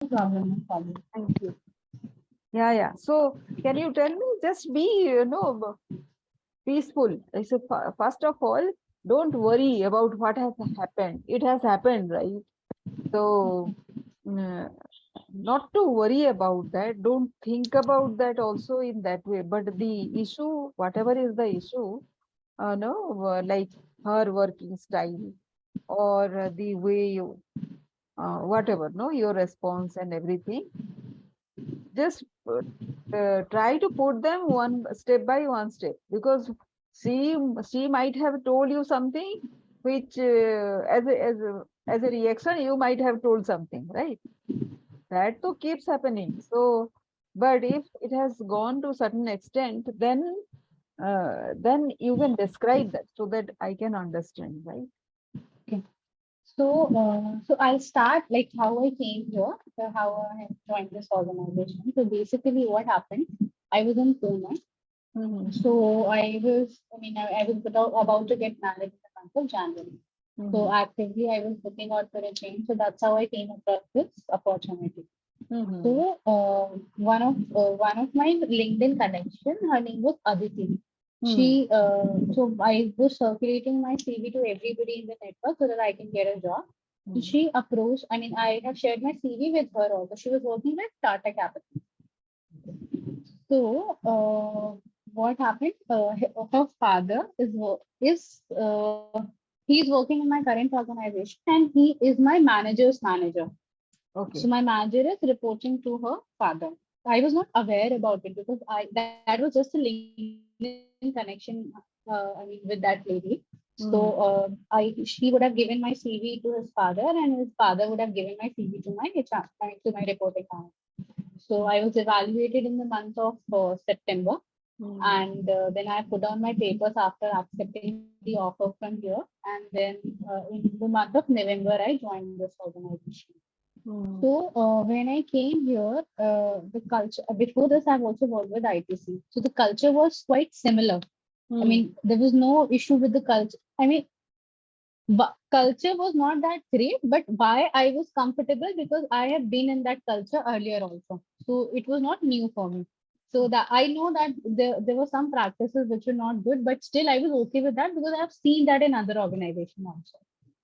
No problem, no problem. Thank you. Yeah. So can you tell me, just be, peaceful. I said, first of all, don't worry about what has happened. It has happened, right? So, uh, not to worry about that. Don't think about that also in that way. But the issue, whatever is the issue, no, like her working style or the way you, whatever, no, your response and everything, just try to put them one step by one step, because she might have told you something which as a reaction you might have told something, right? That too keeps happening. So, but if it has gone to certain extent, then you can describe that so that I can understand, right? Okay. So I'll start like how I came here, how I have joined this organization. So basically, what happened? I was in Pune. Mm-hmm. I was about to get married in the month of January. Mm-hmm. So actively, I was looking out for a change. So that's how I came across this opportunity. Mm-hmm. So one of my LinkedIn connection, her name was Aditi. So I was circulating my CV to everybody in the network so that I can get a job. So Mm-hmm. she approached. I mean, I have shared my CV with her also. She was working at Tata Capital. So what happened? Her father he's working in my current organization and he is my manager's manager. So Okay. my manager is reporting to her father. I was not aware about it because I that was just a LinkedIn connection. With that lady. So Mm-hmm. she would have given my CV to his father, and his father would have given my CV to my HR, to my reporting manager. So I was evaluated in the month of September, Mm-hmm. and then I put down my papers after accepting the offer from here. And then in the month of November, I joined this organization. Mm-hmm. So when I came here, the culture before this, I've also worked with ITC. So the culture was quite similar. I Mm-hmm. mean, there was no issue with the culture. I mean, culture was not that great, but why I was comfortable because I have been in that culture earlier also. So it was not new for me. So that I know that there were some practices which were not good, but still I was okay with that because I have seen that in other organizations also.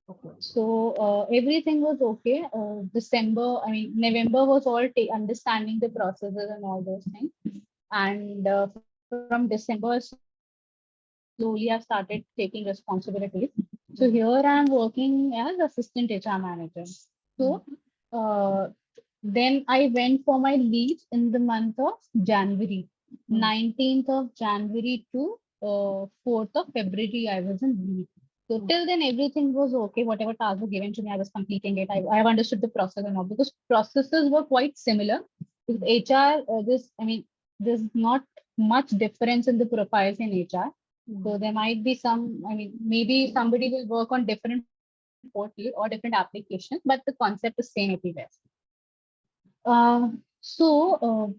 Okay. So everything was okay. November was all understanding the processes and all those things. And from December, slowly I've started taking responsibilities. So here I'm working as assistant HR manager. So uh, then I went for my leave in the month of January, Mm-hmm. 19th of January to 4th of February, I was in leave. So till then, everything was okay. Whatever tasks were given to me, I was completing it. I have understood the process and all because processes were quite similar. With HR, there's not much difference in the profiles in HR. So there might be maybe somebody will work on different portal or different applications, but the concept is same everywhere.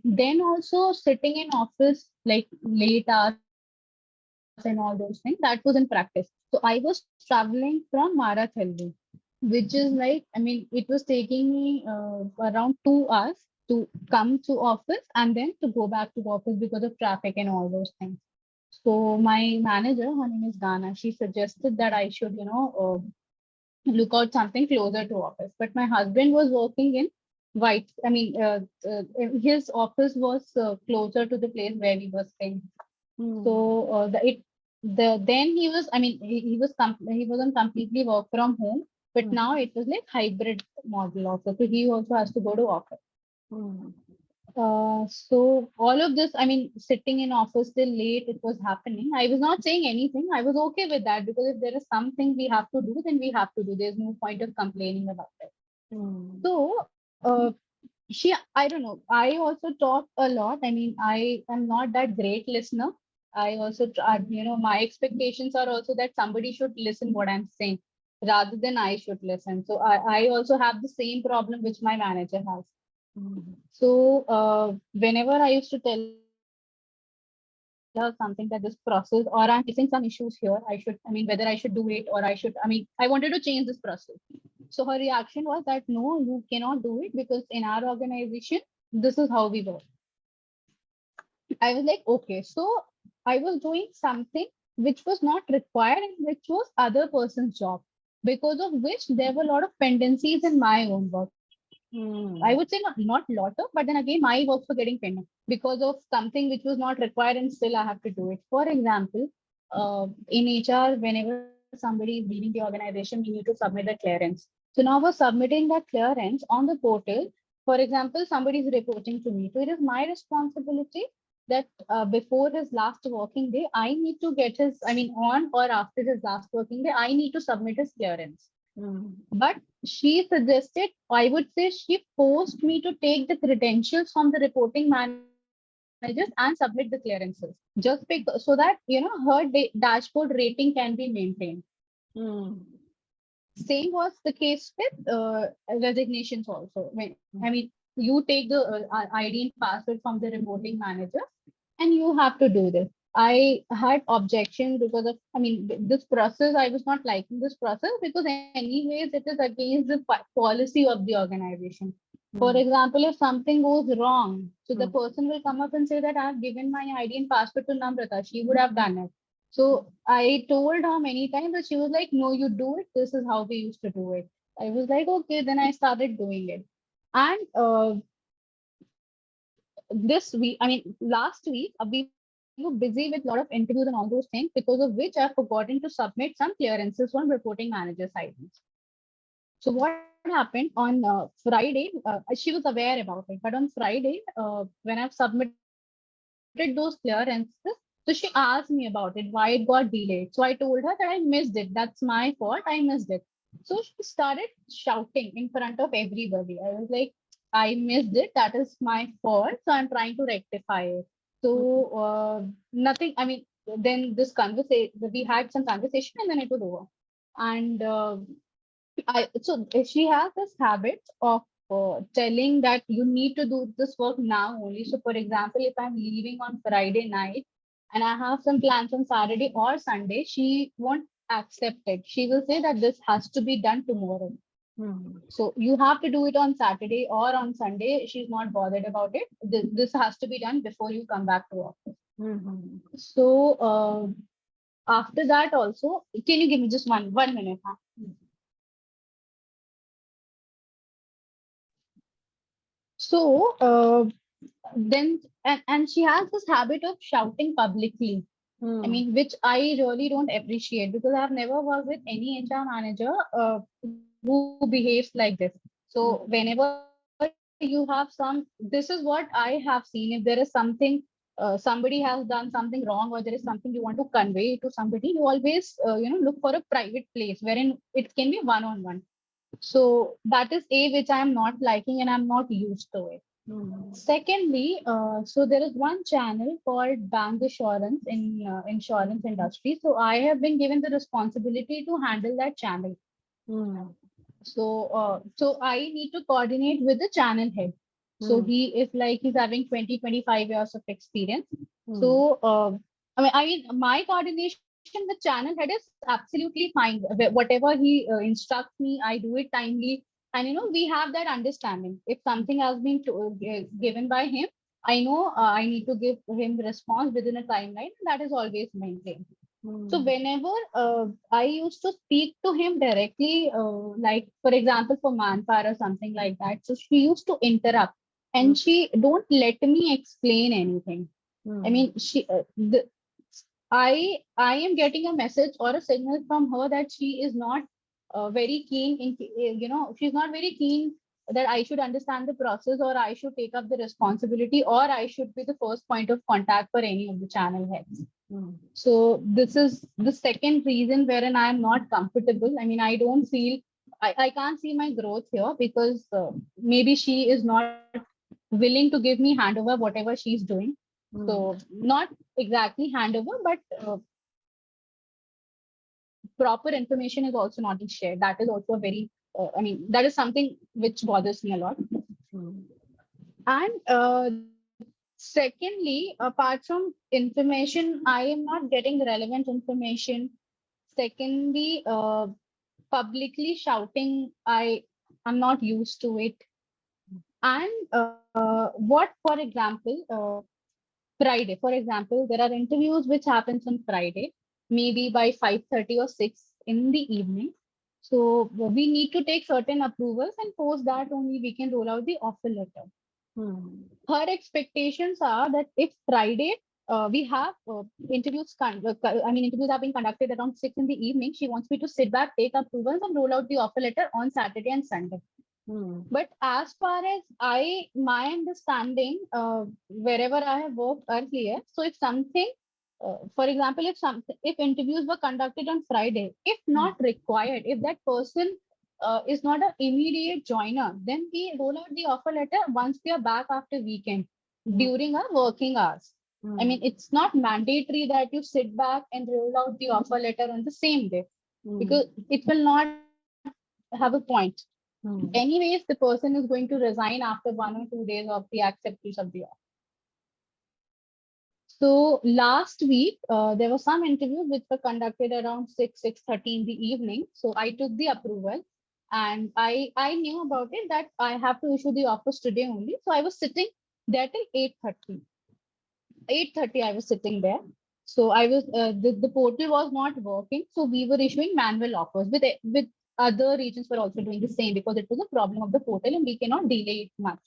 Then also sitting in office like late hours and all those things, that was in practice. So I was traveling from Marathelli, which is it was taking me around 2 hours to come to office and then to go back to office because of traffic and all those things. So my manager, her name is Gana, she suggested that I should, look out something closer to office. But my husband was working in White. His office was closer to the place where we were staying. So then he was, he was on completely work from home. But now it was like hybrid model also. So he also has to go to office. Mm-hmm. So all of this, sitting in office till late, it was happening. I was not saying anything. I was okay with that because if there is something we have to do, then we have to do. There's no point of complaining about it. Mm-hmm. So I don't know. I also talk a lot. I am not that great listener. I also, my expectations are also that somebody should listen what I'm saying rather than I should listen. So I also have the same problem which my manager has. Mm-hmm. So whenever I used to tell her something that this process or I'm facing some issues here, whether I should do it or I wanted to change this process. So So her reaction was that no, you cannot do it because in our organization, this is how we work. I was like, okay. So I was doing something which was not required and which was other person's job, because of which there were a lot of pendencies in my own work. I would say not Hmm. lot of, but then again, my works were getting pending because of something which was not required and still I have to do it. For example, in HR, whenever somebody is leaving the organization, we need to submit the clearance. So now we're submitting that clearance on the portal. For example, somebody is reporting to me. So it is my responsibility that before his last working day, I need to get his, I mean, on or after his last working day, I need to submit his clearance. Hmm. But she suggested, I would say she forced me to take the credentials from the reporting managers and submit the clearances just because, so that, her dashboard rating can be maintained. Hmm. Same was the case with resignations also. I mean, you take the ID and password from the reporting manager and you have to do this. I had objections because of, I mean, this process, I was not liking this process because, anyways, it is against the policy of the organization. For Hmm. example, if something goes wrong, so the Hmm. person will come up and say that I've given my ID and password to Namrata. She would have done it. So I told her many times, but she was like, no, you do it. This is how we used to do it. I was like, okay, then I started doing it. And this week, I mean, last week, we were busy with a lot of interviews and all those things, because of which I've forgotten to submit some clearances from reporting manager side. So what happened on Friday? She was aware about it, but on Friday, when I've submitted those clearances, so she asked me about it, why it got delayed. So I told her that I missed it. That's my fault. I missed it. So she started shouting in front of everybody. I was like, I missed it. That is my fault. So I'm trying to rectify it. So nothing. I mean, then this conversation, we had some conversation, and then it was over. And she has this habit of telling that you need to do this work now only. So, for example, if I'm leaving on Friday night and I have some plans on Saturday or Sunday, she won't accept it. She will say that this has to be done tomorrow. Hmm. So you have to do it on Saturday or on Sunday. She's not bothered about it. This has to be done before you come back to work. Hmm. Hmm. So after that also, can you give me just one minute? Huh? So then and she has this habit of shouting publicly. I Hmm. mean, which I really don't appreciate, because I've never worked with any HR manager who behaves like this. So Hmm. whenever you have some, this is what I have seen. If there is something, somebody has done something wrong, or there is something you want to convey to somebody, you always look for a private place wherein it can be one on one. So that is a which I am not liking and I'm not used to it. Hmm. Secondly, so there is one channel called bank assurance in insurance industry. So I have been given the responsibility to handle that channel. Hmm. So I need to coordinate with the channel head. So Hmm. he is like he's having 20-25 years of experience. Hmm. So I mean, my coordination with channel head is absolutely fine. Whatever he instructs me, I do it timely, and we have that understanding. If something has been given by him, I know I need to give him the response within a timeline. That is always maintained. So Hmm. whenever I used to speak to him directly, like for example for manpower or something like that, so she used to interrupt Hmm. and she don't let me explain anything. I Hmm. mean, I am getting a message or a signal from her that she is not very keen in, she's not very keen that I should understand the process, or I should take up the responsibility, or I should be the first point of contact for any of the channel heads. Hmm. So this is the second reason wherein I am not comfortable. I mean, I don't feel I can't see my growth here, because maybe she is not willing to give me handover whatever she's doing. Hmm. So not exactly handover, but proper information is also not being shared. That is also a very, I mean, that is something which bothers me a lot. Hmm. And secondly, apart from information, I am not getting relevant information. Secondly, publicly shouting, I'm not used to it. And what, for example, Friday, for example, there are interviews which happens on Friday, maybe by 5:30 or 6 in the evening. So we need to take certain approvals, and post that only we can roll out the offer letter. Hmm. Her expectations are that if Friday we have interviews have been conducted around 6 in the evening, she wants me to sit back, take approvals, and roll out the offer letter on Saturday and Sunday. Hmm. But as far as my understanding, wherever I have worked earlier, so if something, for example, if interviews were conducted on Friday, if Hmm. not required, if that person is not an immediate joiner, then we roll out the offer letter once we are back after weekend Hmm. during our working hours. I Hmm. mean, it's not mandatory that you sit back and roll out the offer letter on the same day, Hmm. because it will not have a point. Hmm. Anyways, the person is going to resign after 1 or 2 days of the acceptance of the offer. So last week, there were some interviews which were conducted around 6:30 in the evening. So I took the approval, and I knew about it that I have to issue the offers today only. So I was sitting there till 8:30. 8:30 I was sitting there. So the portal was not working. So we were issuing manual offers with other regions were also doing the same, because it was a problem of the portal and we cannot delay it much.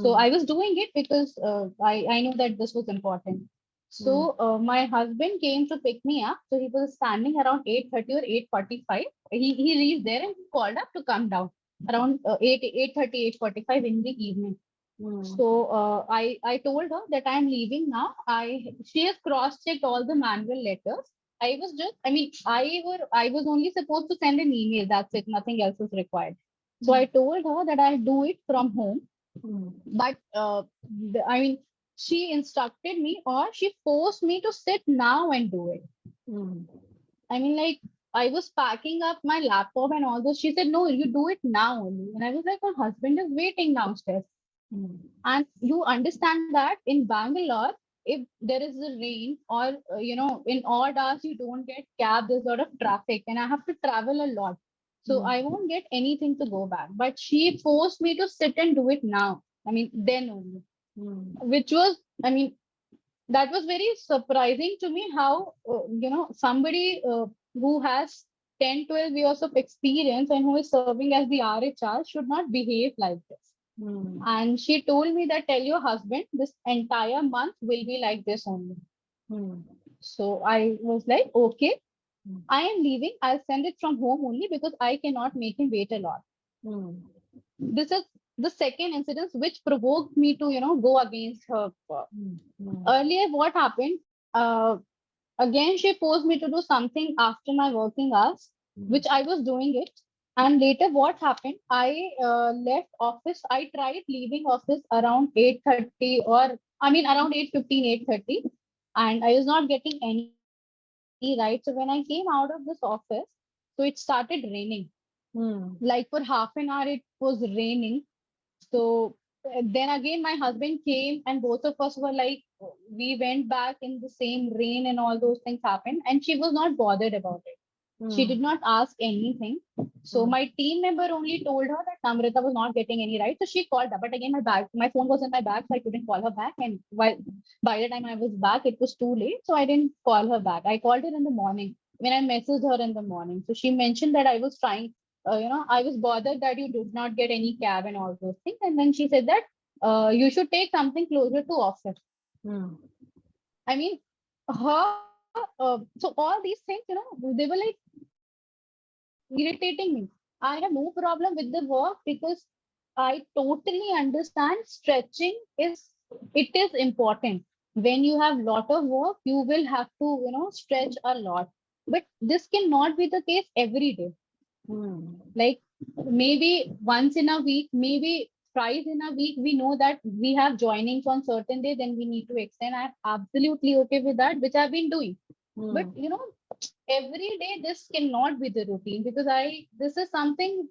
So Hmm. I was doing it because I knew that this was important. Hmm. So my husband came to pick me up. So he was standing around 8:30 or 8:45. He reached there and called up to come down around 8:30, 8:45 in the evening. Hmm. So I told her that I'm leaving now. She has cross-checked all the manual letters. I was only supposed to send an email. That's it. Nothing else was required. So Hmm. I told her that I'll do it from home. Hmm. But she instructed me, or she forced me to sit now and do it. Hmm. I mean, like, I was packing up my laptop and all this. She said, "No, you do it now only." And I was like, "My husband is waiting downstairs." Hmm. And you understand that in Bangalore, if there is a rain, or in odd hours you don't get cab, there's a lot of traffic, and I have to travel a lot. So Hmm. I won't get anything to go back. But she forced me to sit and do it now. I mean, then only. Hmm. Which was, I mean, that was very surprising to me, how, somebody who has 10, 12 years of experience and who is serving as the RHR should not behave like this. Hmm. And she told me that, "Tell your husband this entire month will be like this only." Hmm. So I was like, "Okay, Hmm. I am leaving. I'll send it from home only because I cannot make him wait a lot." Hmm. This is the second incident which provoked me to, go against her. Hmm. Hmm. Earlier, what happened? Again, she forced me to do something after my working hours, Hmm. which I was doing it. And later, what happened? I left office. I tried leaving office around 8:30, or I mean around 8:15, 8:30, and I was not getting any right. So when I came out of this office, so it started raining. Like for half an hour, it was raining. So then again, my husband came, and both of us were like, we went back in the same rain, and all those things happened. And she was not bothered about it. She Hmm. did not ask anything. So Hmm. my team member only told her that Namrita was not getting any right. So she called her. But again, my phone was in my bag, so I couldn't call her back. And by the time I was back, it was too late. So I didn't call her back. I called her in the morning when I messaged her in the morning. So she mentioned that I was trying, I was bothered that you did not get any cab and all those things. And then she said that you should take something closer to office. Hmm. I mean, her, so all these things, they were like irritating me. I have no problem with the work because I totally understand stretching it is important. When you have lot of work, you will have to, stretch a lot. But this cannot be the case every day. Hmm. Like maybe once in a week, maybe thrice in a week, we know that we have joinings on certain day, then we need to extend. I'm absolutely okay with that, which I've been doing. But Hmm. every day this cannot be the routine, because this is something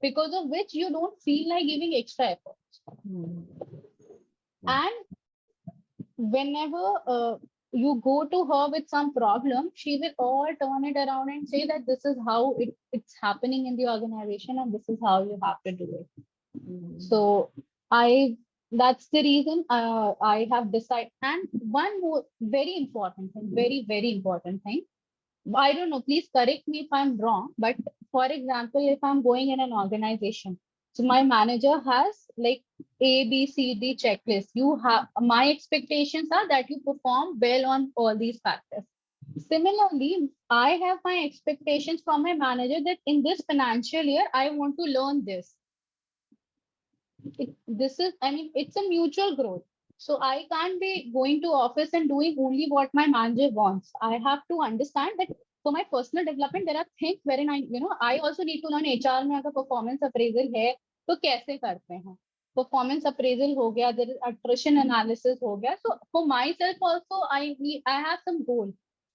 because of which you don't feel like giving extra effort. Hmm. Yeah. And whenever you go to her with some problem, she will all turn it around and say that this is how it's happening in the organization and this is how you have to do it. Mm. So I that's the reason I have decided. And one more very important thing, very important thing. I don't know, please correct me if I'm wrong, but for example, if I'm going in an organization, so my manager has like A, B, C, D checklist. You have my expectations are that you perform well on all these factors. Similarly, I have my expectations from my manager that in this financial year, I want to learn this. This is, I mean, it's a mutual growth. So I can't be going to office and doing only what my manager wants. I have to understand that for my personal development there are things wherein I also need to learn HR में अगर performance appraisal है तो कैसे करते हैं. Performance appraisal हो गया, there is attrition analysis हो गया. So for myself also I have some goal.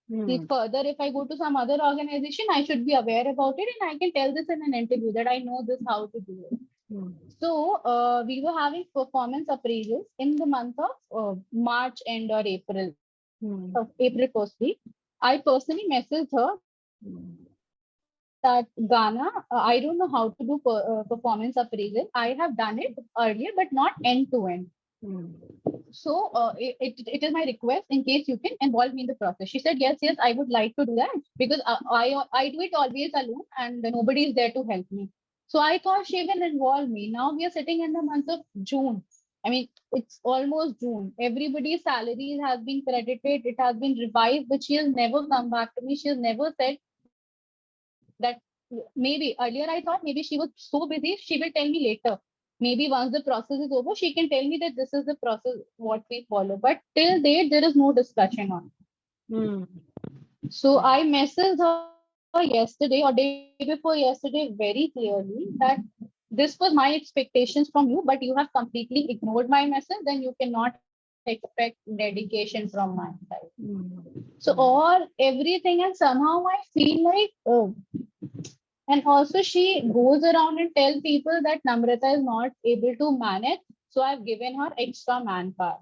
If Mm. further, if I go to some other organization, I should be aware about it and I can tell this in an interview that I know this how to do it. Mm. So we were having performance appraisals in the month of March end or April, Mm. April first week. I personally messaged her that Gana, I don't know how to do performance appraisal. I have done it earlier, but not end to end. Mm. So it is my request in case you can involve me in the process. She said, yes, I would like to do that because I do it always alone and nobody is there to help me. So I thought she will involve me. Now we are sitting in the month of June. I mean, it's almost June. Everybody's salaries has been credited. It has been revised, but she has never come back to me. She has never said that maybe earlier I thought maybe she was so busy, she will tell me later. Maybe once the process is over, she can tell me that this is the process what we follow. But till date, there is no discussion on. Mm. So I messaged her yesterday or day before yesterday very clearly that this was my expectations from you, but you have completely ignored my message, then you cannot expect dedication from my side. Mm. So all everything, and somehow I feel like, oh, and also she goes around and tell people that Namrata is not able to manage. So I've given her extra manpower.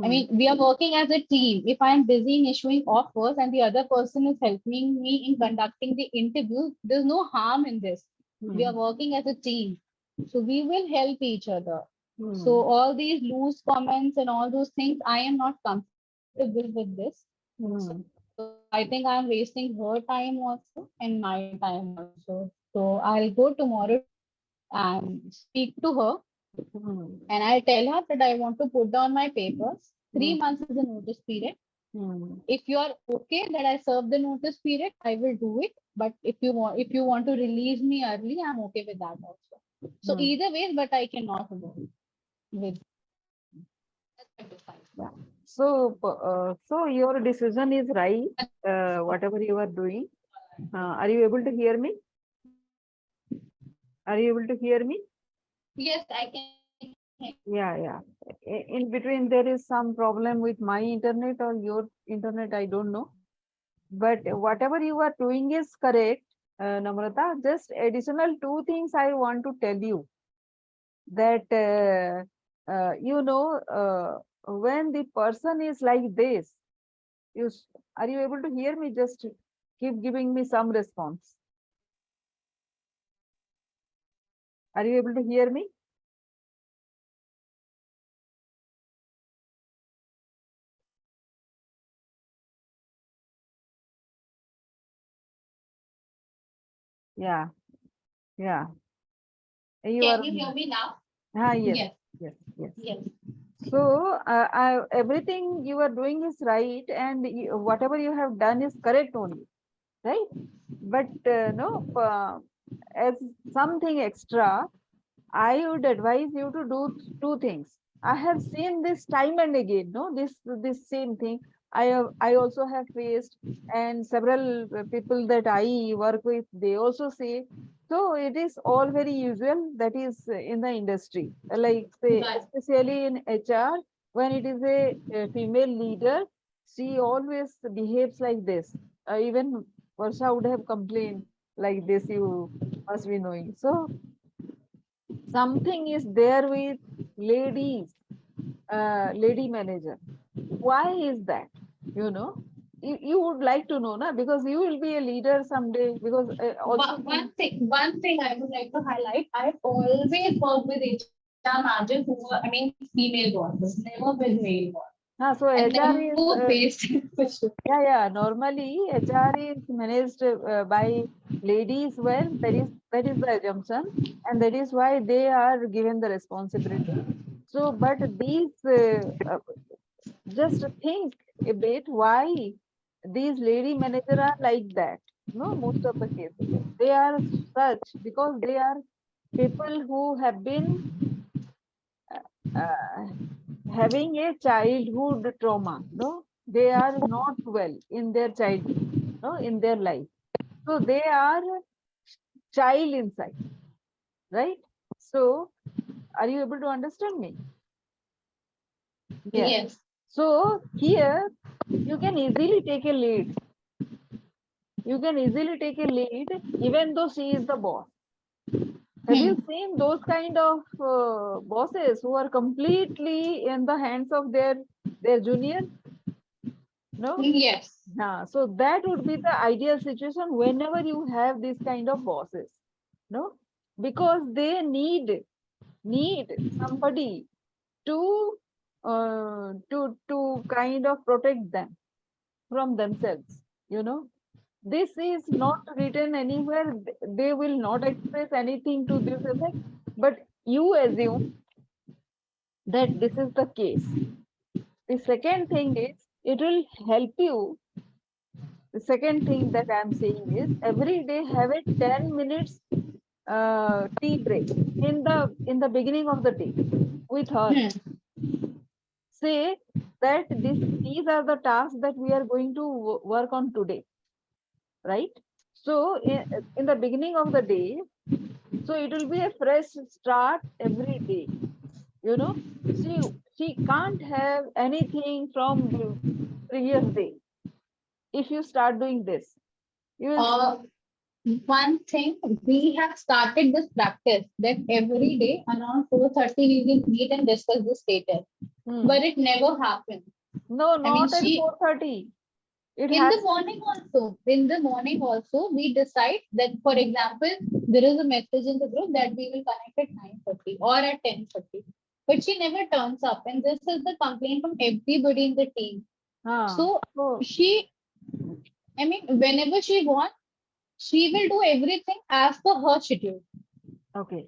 I Mm. mean, we are working as a team. If I'm busy in issuing offers and the other person is helping me in conducting the interview, there's no harm in this. We are Mm. working as a team. So we will help each other. So Mm. all these loose comments and all those things, I am not comfortable with this. Mm. So I think I'm wasting her time also and my time also. So I'll go tomorrow to her and speak to her Mm. and I'll tell her that I want to put down my papers. Mm. 3 months is the notice period. Mm. If you are okay that I serve the notice period, I will do it. But if you want to release me early, I'm okay with that also. So Mm. either way, but I cannot go with Yeah. So, so your decision is right. Whatever you are doing. Are you able to hear me? Are you able to hear me? Yes, I can hear you. Yeah, yeah. In between, there is some problem with my internet or your internet. I don't know. But whatever you are doing is correct, Namrata. Just additional two things I want to tell you that when the person is like this, are you able to hear me? Just keep giving me some response. Are you able to hear me? Yeah, yeah. You Can are. you hear me now? Yes, Yes, yes, yes. yes. So everything you are doing is right, and whatever you have done is correct only, right? But no, as something extra, I would advise you to do two things. I have seen this time and again, no, this same thing. I also have faced, and several people that I work with, they also say. So it is all very usual. That is in the industry, like say, But especially in HR, when it is a female leader, she always behaves like this. Even Varsha would have complained like this. You must be knowing. So something is there with ladies, lady manager. Why is that? you know. You would like to know, na? Because you will be a leader someday. Because also One thing I would like to highlight, I've always worked with HR managers who were, I mean, female bosses, never with male bosses, so and HR never is faced issues. yeah. Normally, HR is managed by ladies. Well, that is the assumption, and that is why they are given the responsibility. So, but these just think a bit why these lady manager are like that. No, most of the cases they are such because they are people who have been uh, having a childhood trauma. No, they are not well in their childhood. No, in their life. So they are child inside, right? So are you able to understand me? Yes. Yes. So here you can easily take a lead. You can easily take a lead even though she is the boss. Have you Hmm. seen those kind of bosses who are completely in the hands of their junior? No. Yes. So that would be the ideal situation whenever you have this kind of bosses. No, because they need somebody to to kind of protect them from themselves. You know, this is not written anywhere. They will not express anything to this effect, but you assume that this is the case. The second thing is it will help you. The second thing that I'm saying is every day have a 10 minutes tea break in the beginning of the day with her. Hmm. Say that these are the tasks that we are going to work on today, right? So in the beginning of the day, so it will be a fresh start every day. You know, she she can't have anything from the previous day. If you start doing this, you will see. Uh, One thing, we have started this practice that every day around 4:30 we will meet and discuss the status, Hmm. but it never happened. No, I mean, not at she 4:30. It in has the morning also. In the morning also, we decide that, for example, there is a message in the group that we will connect at 9:30 or at 10:30, but she never turns up, and this is the complaint from everybody in the team. So so she, I mean, whenever she wants, she will do everything as per her schedule. okay.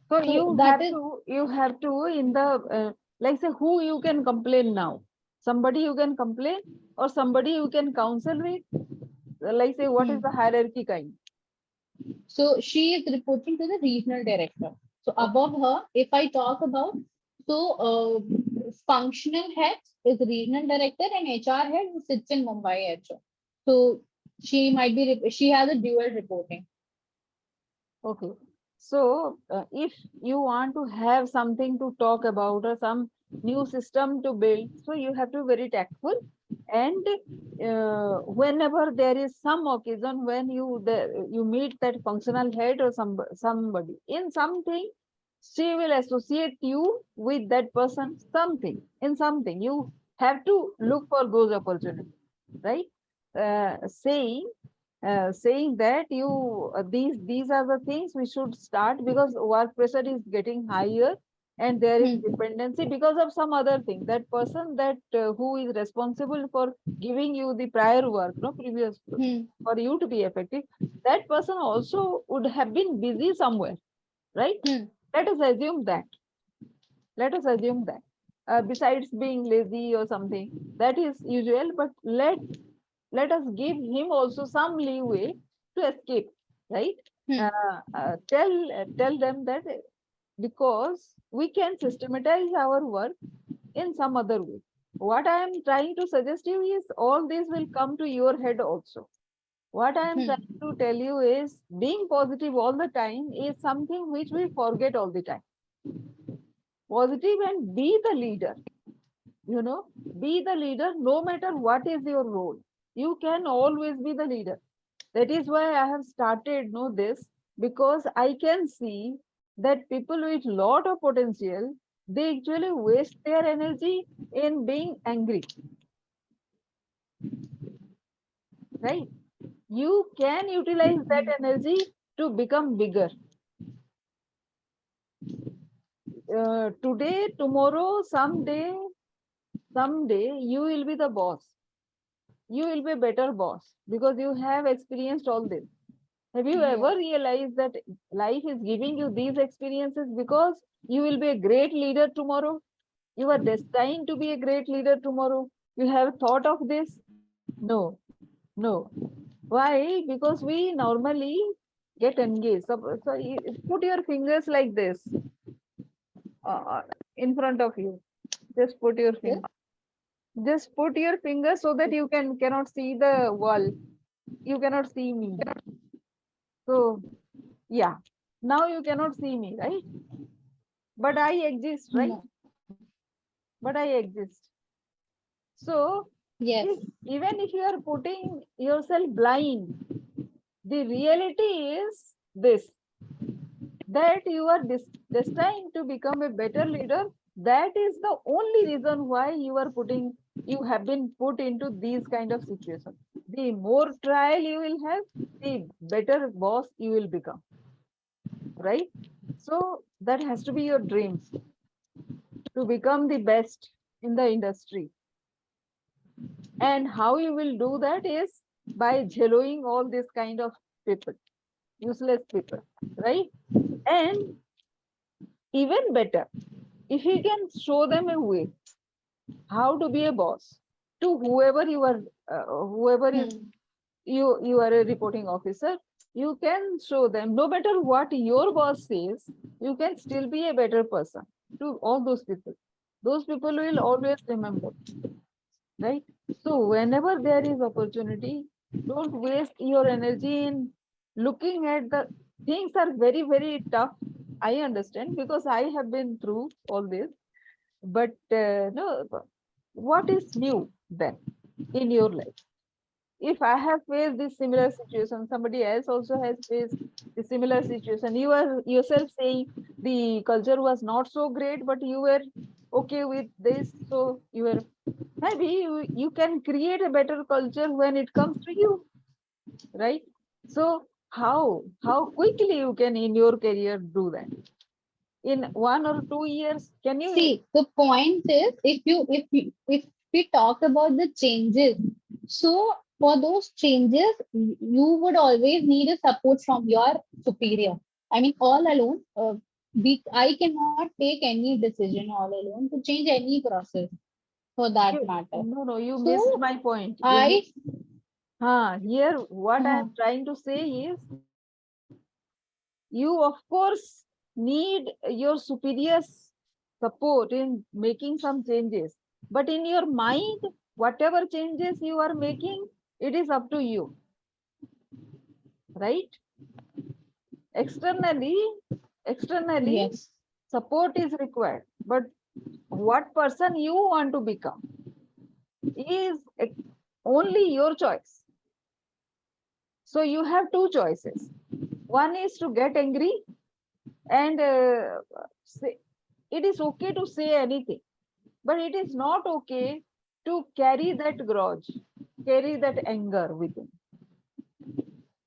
So So that is you have to in the like say who you can complain now. Somebody you can complain or somebody you can counsel with. Like say what is the hmm. hierarchy kind? So she is reporting to the regional director. So Okay. above her, if I talk about, so functional heads is regional director and HR head who sits in Mumbai HR. So she might be she has a dual reporting. Okay. So, if you want to have something to talk about or some new system to build, so you have to be very tactful. And whenever there is some occasion when you meet that functional head or somebody in something, she will associate you with that person something in something. You have to look for those opportunities, right? Saying that you these are the things we should start because work pressure is getting higher and there is Hmm. dependency because of some other thing. That person that who is responsible for giving you the prior work, no previous Hmm. for you to be effective, that person also would have been busy somewhere, right? Hmm. Let us assume that. Let us assume that. Besides being lazy or something, that is usual, but let us give him also some leeway to escape, right? Hmm. Tell them that because we can systematize our work in some other way. What I am trying to suggest you is all this will come to your head also. What I am Hmm. trying to tell you is being positive all the time is something which we forget all the time. Positive and be the leader, you know, be the leader no matter what is your role. You can always be the leader. That is why I have started know this because I can see that people with lot of potential, they actually waste their energy in being angry. right? You can utilize that energy to become bigger. Today, tomorrow, someday, you will be the boss. You will be a better boss because you have experienced all this. Have you Yes. ever realized that life is giving you these experiences because you will be a great leader tomorrow? You are destined to be a great leader tomorrow. You have thought of this? No, no. Why? Because we normally get engaged. So put your fingers like this uh, in front of you. Just put your Yes. finger. Just put your finger so that you cannot see the wall. You cannot see me. So yeah, now you cannot see me, right? But I exist, right? No. But I exist. So Yes. if even if you are putting yourself blind, the reality is this, that you are destined to become a better leader. That is the only reason why you have been put into these kind of situations. The more trial you will have, the better boss you will become, right? So that has to be your dream, to become the best in the industry. And how you will do that is by jelloing all this kind of people, useless people, right? And even better, if you can show them a way how to be a boss to whoever is Hmm. you are a reporting officer, you can show them no matter what your boss says, you can still be a better person to all those people. Those people will always remember, right? So whenever there is opportunity, don't waste your energy in looking at the things are very, very tough. I understand because I have been through all this. But no, what is new then in your life? If I have faced this similar situation, somebody else also has faced the similar situation. You are yourself saying the culture was not so great, but you were okay with this. So you were maybe you can create a better culture when it comes to you, right? So how quickly you can in your career do that? In 1 or 2 years, can you? See, the point is, if we talk about the changes, so for those changes, you would always need a support from your superior. I mean, all alone, I cannot take any decision all alone to change any process for that matter. No, no, you missed So my point. You I, missed. Here, what I uh, am trying to say is, you of course need your superiors' support in making some changes. But in your mind, whatever changes you are making, it is up to you, right? Externally, externally, yes, support is required. But what person you want to become is only your choice. So you have two choices. One is to get angry and say, it is okay to say anything, but it is not okay to carry that grudge, carry that anger within.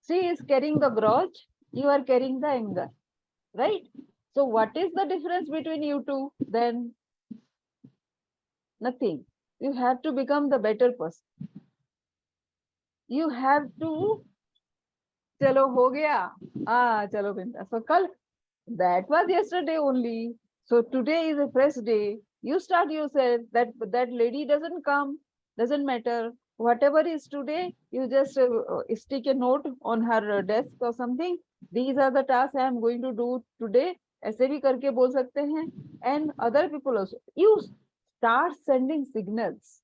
She is carrying the grudge, you are carrying the anger, right? So, what is the difference between you two? Then nothing. You have to become the better person. You have to, चलो हो गया, चलो बिंदा. So, कल that was yesterday only. So today is a fresh day. You start yourself. That lady doesn't come, doesn't matter. Whatever is today, you just stick a note on her desk or something. These are the tasks I am going to do today. ऐसे भी करके बोल सकते हैं. And other people also. You start sending signals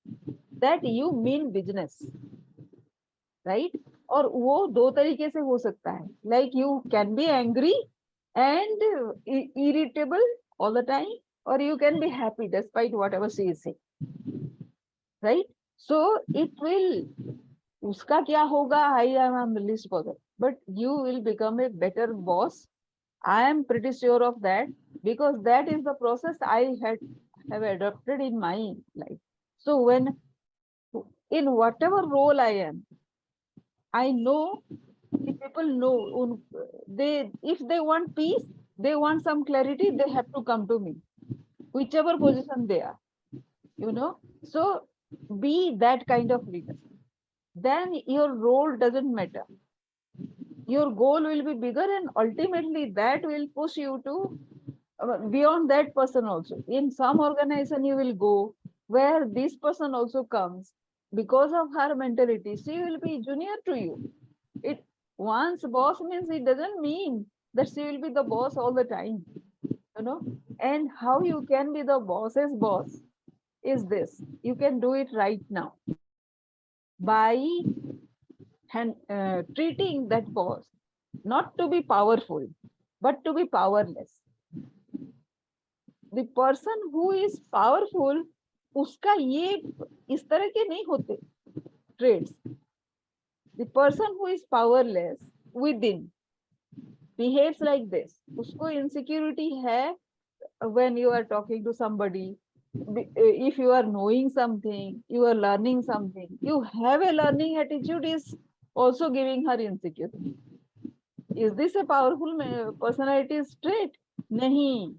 that you mean business, right? और वो दो तरीके से हो सकता है. Like you can be angry and irritable all the time, or you can be happy despite whatever she is saying, right? So it will, uska kya hoga, I am least bothered, but you will become a better boss. I am pretty sure of that, because that is the process I have adopted in my life. So when in whatever role I am, I know the people know they if they want peace, they want some clarity, they have to come to me, whichever position they are, you know. So be that kind of leader. Then your role doesn't matter. Your goal will be bigger, and ultimately that will push you to beyond that person also. In some organization, you will go where this person also comes because of her mentality. She will be junior to you. It once boss means it doesn't mean that she will be the boss all the time, you know. And how you can be the boss's boss is this: you can do it right now by treating that boss not to be powerful, but to be powerless. The person who is powerful, उसका ये इस तरह के नहीं होते traits. The person who is powerless within behaves like this. उसको insecurity है when you are talking to somebody. If you are knowing something, you are learning something, you have a learning attitude is also giving her insecurity. Is this a powerful personality trait? Nahi.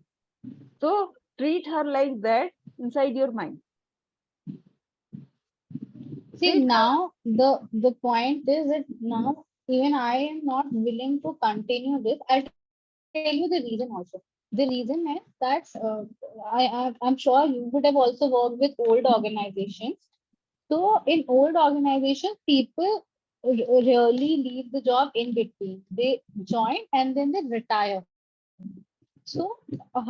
So treat her like that inside your mind. See, Treat her. now the point is that now even I am not willing to continue this. I'll tell you the reason also. The reason is that I'm sure you would have also worked with old organizations. So in old organizations, people really leave the job in between. They join and then they retire. So she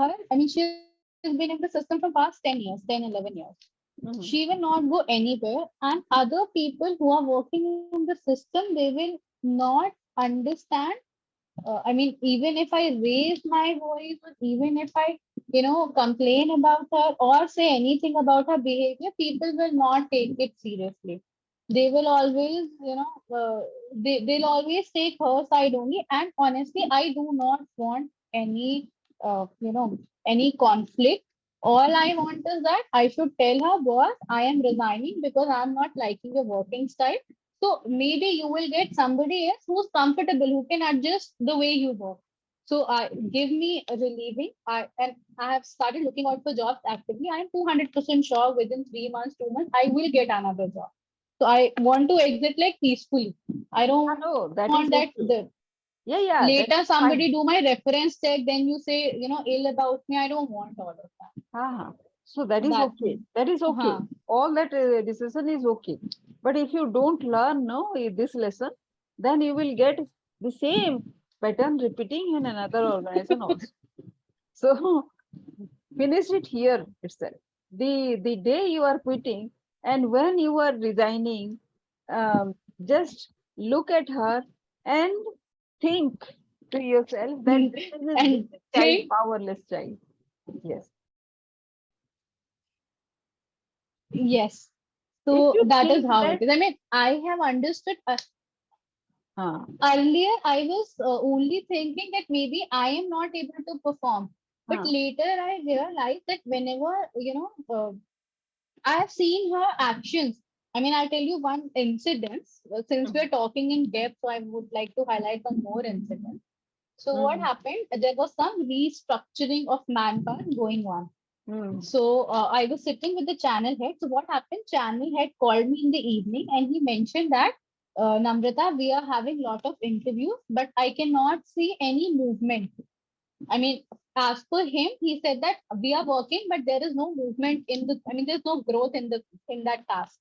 has been in the system from past 10 years, 10, 11 years. She will Mhm, not go anywhere, and other people who are working in the system, they will not understand. Even if I raise my voice, or even if I complain about her or say anything about her behavior, people will not take it seriously. They will always they'll always take her side only. And honestly, I do not want any uh, you know any conflict. All I want is that I should tell her, boss, I am resigning because I'm not liking your working style. So maybe you will get somebody else who's comfortable, who can adjust the way you work. So give me a relieving. I have started looking out for jobs actively. I am 200% sure within 3 months, 2 months, I will get another job. So I want to exit like peacefully. I don't I want know that that is okay. Yeah, yeah, later that is somebody do fine. my reference check, then you say ill about me. I don't want all of that. Uh-huh. So that is That okay. That is okay. huh. All that decision is okay. But if you don't learn no this lesson, then you will get the same pattern repeating in another organization also. So finish it here itself. The day you are quitting and when you are resigning, um, just look at her and think to yourself that this is a And weak child, think, powerless child. Yes. yes. If So you that is think how it that, is. I have understood. uh, Earlier, I was only thinking that maybe I am not able to perform. But uh, later, I realized that whenever, I have seen her actions. I'll tell you one incident. Since we mhm, are talking in depth, so I would like to highlight one more incident. So what mhm, happened? There was some restructuring of manpower going on. mhm, So I was sitting with the channel head. So what happened? Channel head called me in the evening and he mentioned that Namrata, we are having lot of interviews, but I cannot see any movement. I mean, as per him, he said that we are working, but there is no movement in the. There's no growth in that task.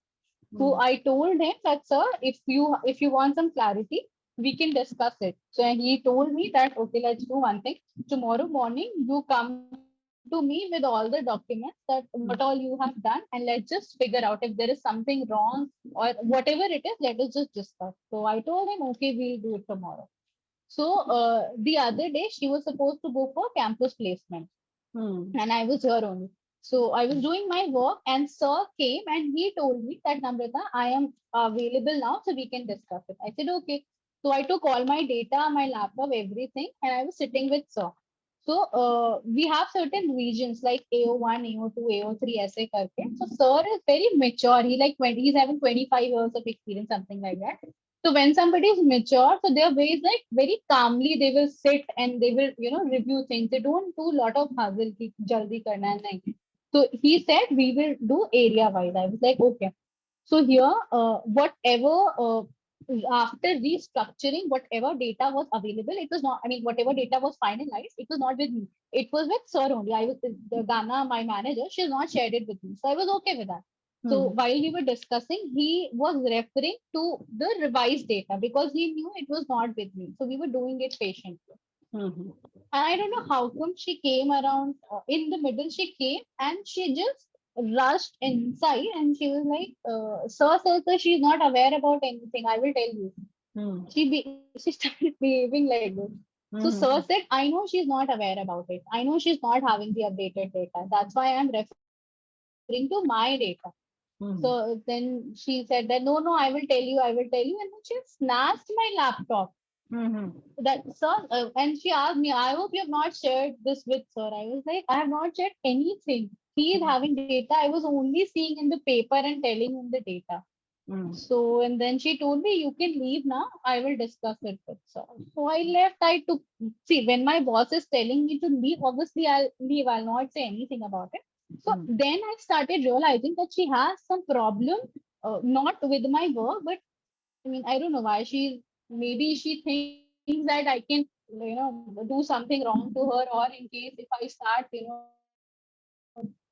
So mhm, I told him that, sir, if you want some clarity, we can discuss it. So he told me that, okay, let's do one thing. Tomorrow morning, you come to me with all the documents that what all you have done, and let's just figure out if there is something wrong or whatever it is. Let us just discuss. So I told him, okay, we'll do it tomorrow. So the other day, she was supposed to go for campus placement, mhm, and I was here only. So I was doing my work, and Sir came and he told me that, Namrata, I am available now, so we can discuss it. I said, okay. So I took all my data, my laptop, everything, and I was sitting with Sir. So we have certain regions like AO1, AO2, AO3, ऐसे करके. So Sir is very mature. He's having 25 years of experience, something like that. So when somebody is mature, so their way is like very calmly they will sit and they will, review things. They don't do a lot of hustle, ki jaldi karna hai, nahi. So he said we will do area wise. I was like, okay. So here, whatever after restructuring, whatever data was available, it was not. I mean, whatever data was finalized, it was not with me. It was with Sir only. I was the Ghana, my manager. She has not shared it with me, so I was okay with that. So Hmm. while we were discussing, he was referring to the revised data because he knew it was not with me. So we were doing it patiently. Hmm. I don't know how come she came around in the middle. She came and she just rushed inside and she was like, "Sir, sir, sir, she's not aware about anything. I will tell you." Hmm. She started behaving like this. So sir Hmm. said, "I know she's not aware about it. I know she's not having the updated data. That's why I'm referring to my data." So then Hmm. she said that, "No, no, I will tell you. I will tell you." And then she snatched my laptop. Hmm. That sir, and she asked me, "I hope you have not shared this with sir." I was like, "I have not shared anything. He is having data. I was only seeing in the paper and telling him the data." Hmm. So, and then she told me, "You can leave now. I will discuss it with sir." So I left. I took, see, when my boss is telling me to leave, obviously I'll leave. I'll not say anything about it. So Hmm. then I started realizing that she has some problem, not with my work, but I mean, I don't know why maybe she thinks that I can, do something wrong to her, or in case if I start,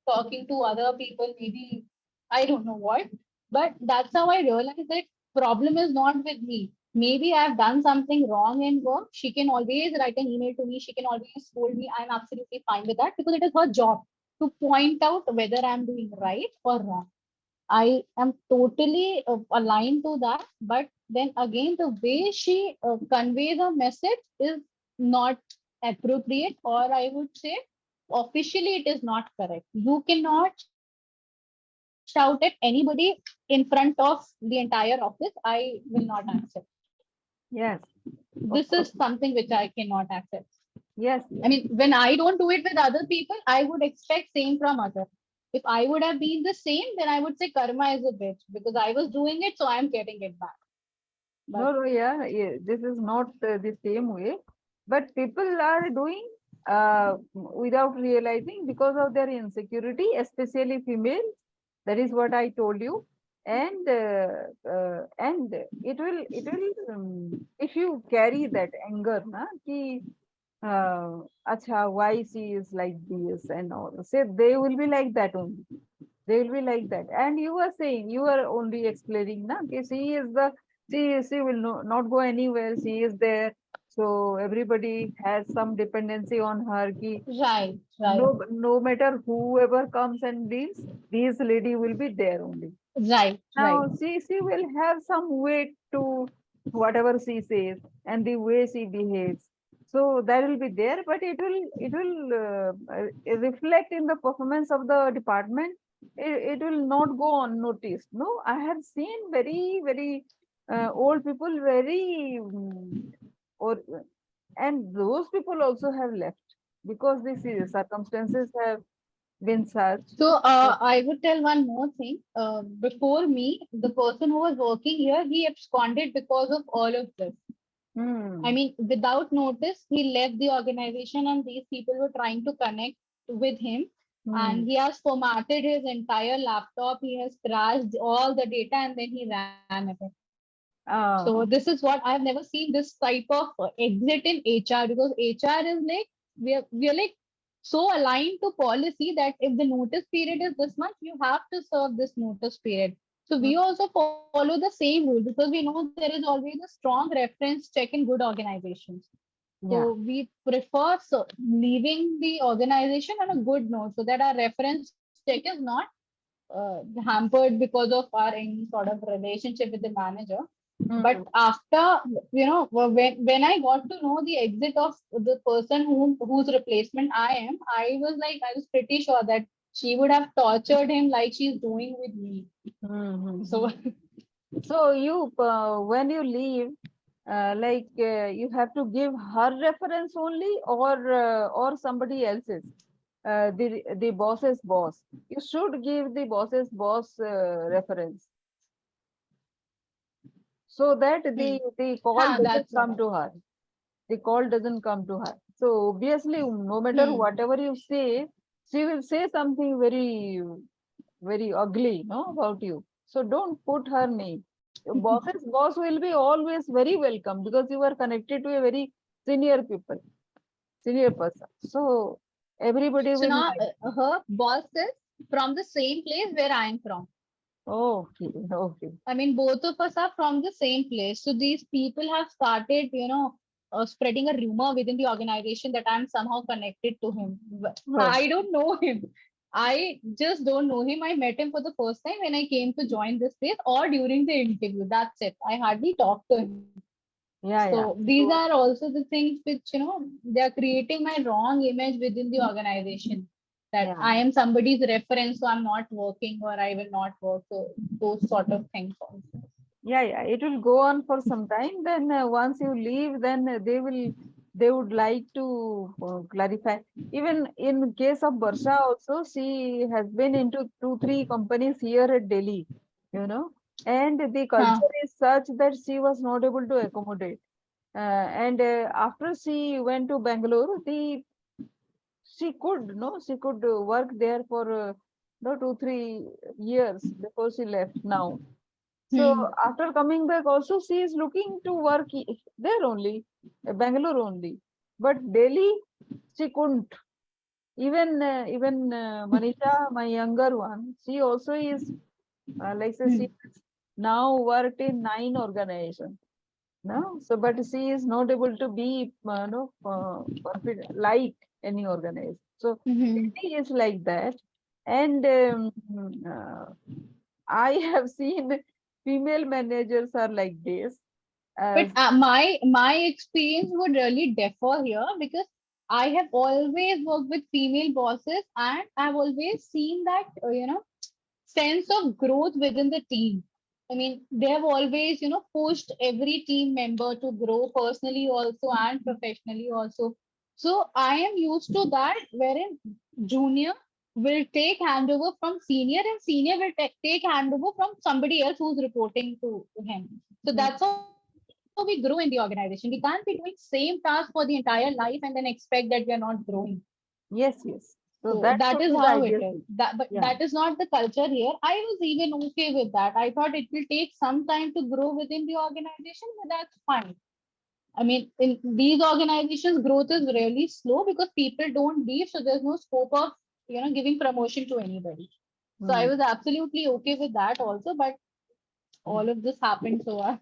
talking to other people, maybe I don't know what. But that's how I realized that problem is not with me. Maybe I have done something wrong in work. She can always write an email to me. She can always scold me. I'm absolutely fine with that because it is her job to point out whether I'm doing right or wrong. I am totally aligned to that. But then again, the way she conveys a message is not appropriate, or I would say officially it is not correct. You cannot shout at anybody in front of the entire office. I will not accept. Yes, This is of course. something which I cannot accept. Yes, I mean, when I don't do it with other people, I would expect same from other. If I would have been the same, then I would say karma is a bitch because I was doing it, so I'm getting it back. no, But no, yeah, yeah, this is not the same way, but people are doing without realizing because of their insecurity, especially female. That is what I told you, and it will if you carry that anger, na, ki, acha, why she is like this and all. Say they will be like that only. They will be like that. And you are saying, you are only explaining, na, ki she is she will not go anywhere. She is there. So everybody has some dependency on her. Ki right, right, no matter whoever comes and leaves, this lady will be there only. right, right, Now she will have some weight to whatever she says and the way she behaves. So that will be there, but it will reflect in the performance of the department. It will not go unnoticed. No, I have seen very old people very or and those people also have left because the circumstances have been such. So that- I would tell one more thing. Before me, the person who was working here, he absconded because of all of this. I Hmm. mean, without notice, he left the organization, and these people were trying to connect with him. Hmm. And he has formatted his entire laptop. He has crashed all the data, and then he ran away. So this is what I Ah. have never seen this type of exit in HR because HR is like we are like so aligned to policy that if the notice period is this much, you have to serve this notice period. So we also follow the same rule because we know there is always a strong reference check in good organizations. So Yeah. we prefer leaving the organization on a good note so that our reference check is not hampered because of our any sort of relationship with the manager. But Mhm. after, when I got to know the exit of the person whose replacement I am, I was like, I was pretty sure that she would have tortured him like she's doing with me. Mhm. So So when you leave, you have to give her reference only, or somebody else's, the boss's boss. You should give the boss's boss reference. so that Hmm. the call Ha, doesn't that's what come I. to her. The call doesn't come to her. So obviously, no matter Hmm. whatever you say, she will say something very, very ugly, no, about you. So don't put her name. Your boss's boss will be always very welcome because you are connected to a very senior people, senior person. So everybody So will now like. her boss is from the same place where I am from. Okay, okay. I mean, both of us are from the same place. So these people have started, spreading a rumor within the organization that I'm somehow connected to him. Oh, I don't know him. I just don't know him. I met him for the first time when I came to join this place or during the interview. That's it. I hardly talked to him. yeah, So yeah. these are So, also the things which, they are creating my wrong image within the organization that yeah. I am somebody's reference, so I'm not working or I will not work. So those sort of things also. Yeah, yeah, it will go on for some time. Then once you leave, then they would like to clarify. Even in case of Barsha also, she has been into 2, 3 companies here at Delhi, and the Huh. culture is such that she was not able to accommodate. And after she went to Bangalore, she could work there for no 2, 3 years before she left now. So Hmm. after coming back, also she is looking to work there only, Bangalore only. But Delhi, she couldn't. Even Manisha, my younger one, she also is like say she Hmm. has now worked in 9 organizations. No, so but she is not able to be no perfect like any organization. So Hmm. Delhi is like that, and uh, I have seen female managers are like this. But As my experience would really differ here because I have always worked with female bosses and I've always seen that sense of growth within the team. I mean, they have always, pushed every team member to grow personally also and professionally also. So I am used to that, wherein junior will take handover from senior and senior will take handover from somebody else who's reporting to him. So mm, that's how we grow in the organization. We can't be doing same task for the entire life and then expect that we are not growing. yes, yes. So So that that should is be the how it ideal is. thing. But Yeah. that is not the culture here. I was even okay with that. I thought it will take some time to grow within the organization, but that's fine. I mean, in these organizations, growth is really slow because people don't leave, so there's no scope of giving promotion to anybody. So I Mm, was absolutely okay with that also, but mm, all of this happened, so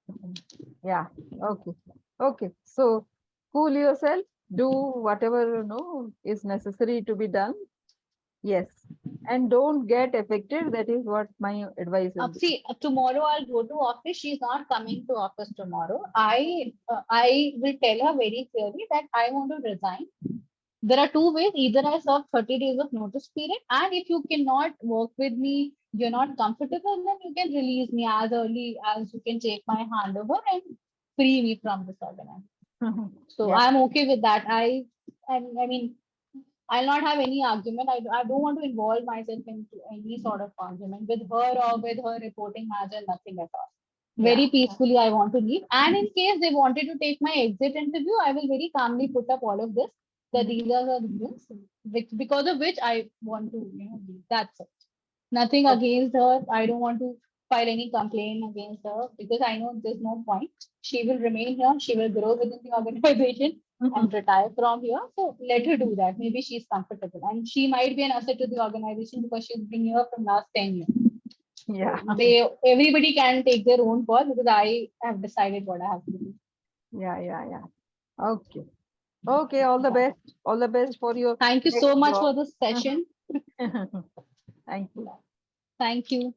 mm. Yeah. Okay. Okay. So cool yourself. Do whatever is necessary to be done. Yes. And don't get affected. That is what my advice will be. see, tomorrow I'll go to office. She's not coming to office tomorrow. I will tell her very clearly that I want to resign. There are two ways. Either I serve 30 days of notice period, and if you cannot work with me, you're not comfortable, then you can release me as early as you can take my handover and free me from this organization. So Yeah. I'm okay with that. I mean, I'll not have any argument. I don't want to involve myself into any sort of argument with her or with her reporting manager, nothing at all. Yeah. Very peacefully, I want to leave. And in case they wanted to take my exit interview, I will very calmly put up all of this that Mhm. these are the reasons because of which I want to, leave. That's it. Nothing Okay. against her. I don't want to file any complaint against her because I know there's no point. She will remain here. She will grow within the organization and retire from here. So let her do that. Maybe she's comfortable. And she might be an asset to the organization because she's been here from last 10 years. So Yeah. everybody can take their own call because I have decided what I have to do. Yeah. Yeah. Yeah. Okay. Okay. All the Yeah. best. All the best for your Thank you next so much job. for this session. Thank you. Thank you.